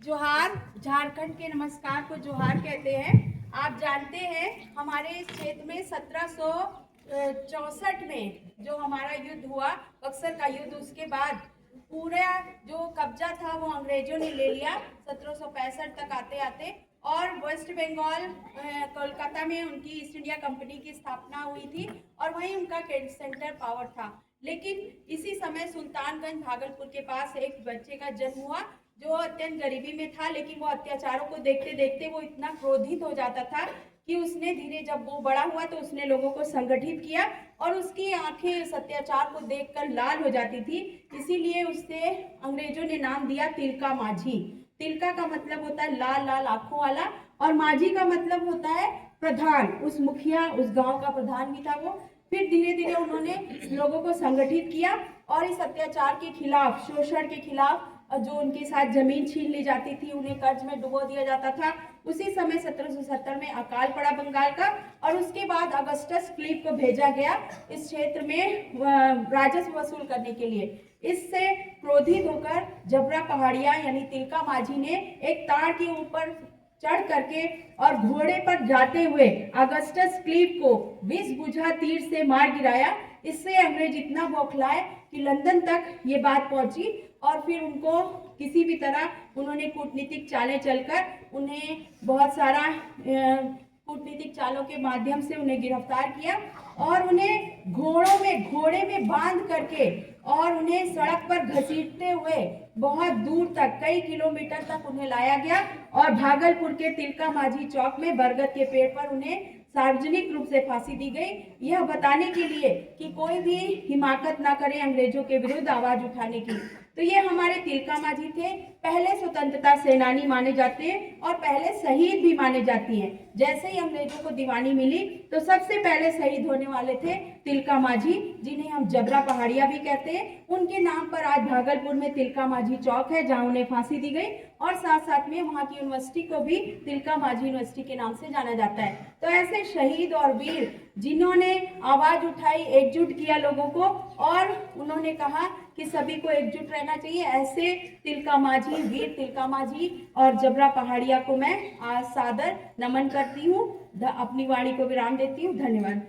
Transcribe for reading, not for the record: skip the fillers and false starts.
जोहार, झारखंड के नमस्कार को जोहार कहते हैं। आप जानते हैं हमारे इस क्षेत्र में 1764 में जो हमारा युद्ध हुआ, बक्सर का युद्ध, उसके बाद पूरा जो कब्जा था वो अंग्रेजों ने ले लिया 1765 तक आते आते। और वेस्ट बंगाल कोलकाता में उनकी ईस्ट इंडिया कंपनी की स्थापना हुई थी और वहीं उनका सेंटर पावर था। लेकिन इसी समय सुल्तानगंज भागलपुर के पास एक बच्चे का जन्म हुआ जो अत्यंत गरीबी में था, लेकिन वो अत्याचारों को देखते देखते वो इतना क्रोधित हो जाता था कि उसने धीरे, जब वो बड़ा हुआ तो उसने लोगों को संगठित किया और उसकी आंखें इस अत्याचार को देखकर लाल हो जाती थी। इसीलिए उससे अंग्रेजों ने नाम दिया तिलका माझी। तिलका का मतलब होता है लाल लाल आंखों वाला और माझी का मतलब होता है प्रधान, उस मुखिया, उस गांव का प्रधान भी था वो। फिर धीरे धीरे उन्होंने लोगों को संगठित किया और इस अत्याचार के खिलाफ, शोषण के खिलाफ, जो उनके साथ जमीन छीन ली जाती थी, उन्हें कर्ज में डुबो दिया जाता था। उसी समय 1770 में अकाल पड़ा बंगाल का और उसके बाद अगस्टस क्लीव को भेजा गया इस क्षेत्र में राजस्व वसूल करने के लिए। इससे क्रोधित होकर जबरा पहाड़िया यानी तिलका माझी ने एक ताड़ के ऊपर चढ़ करके और घोड़े पर जाते हुए अगस्टस क्लीव को विष बुझा तीर से मार गिराया। इससे अंग्रेज इतना बौखलाए कि लंदन तक ये बात पहुंची और फिर उनको किसी भी तरह उन्होंने कूटनीतिक चालें चलकर उन्हें बहुत सारा कूटनीतिक चालों के माध्यम से उन्हें गिरफ्तार किया और उन्हें घोड़े में बांध करके और उन्हें सड़क पर घसीटते हुए बहुत दूर तक, कई किलोमीटर तक उन्हें लाया गया और भागलपुर के तिलका माझी चौक में बरगद के पेड़ पर उन्हें सार्वजनिक रूप से फांसी दी गई, यह बताने के लिए कि कोई भी हिमाकत ना करे अंग्रेजों के विरुद्ध आवाज उठाने की। तो ये हमारे तिलका माझी थे, पहले स्वतंत्रता सेनानी माने जाते हैं और पहले शहीद भी माने जाती हैं। जैसे ही अंग्रेजों को दीवानी मिली तो सबसे पहले शहीद होने वाले थे तिलका माझी, जिन्हें हम जबरा पहाड़िया भी कहते हैं। उनके नाम पर आज भागलपुर में तिलका माझी चौक है जहाँ उन्हें फांसी दी गई और साथ साथ में वहाँ की यूनिवर्सिटी को भी तिलका माझी यूनिवर्सिटी के नाम से जाना जाता है। तो ऐसे शहीद और वीर जिन्होंने आवाज उठाई, एकजुट किया लोगों को और उन्होंने कहा कि सभी को एकजुट रहना चाहिए, ऐसे तिलका माझी, वीर तिलका माझी और जबरा पहाड़िया को मैं आज सादर नमन करती हूँ। अपनी वाणी को विराम देती हूँ। धन्यवाद।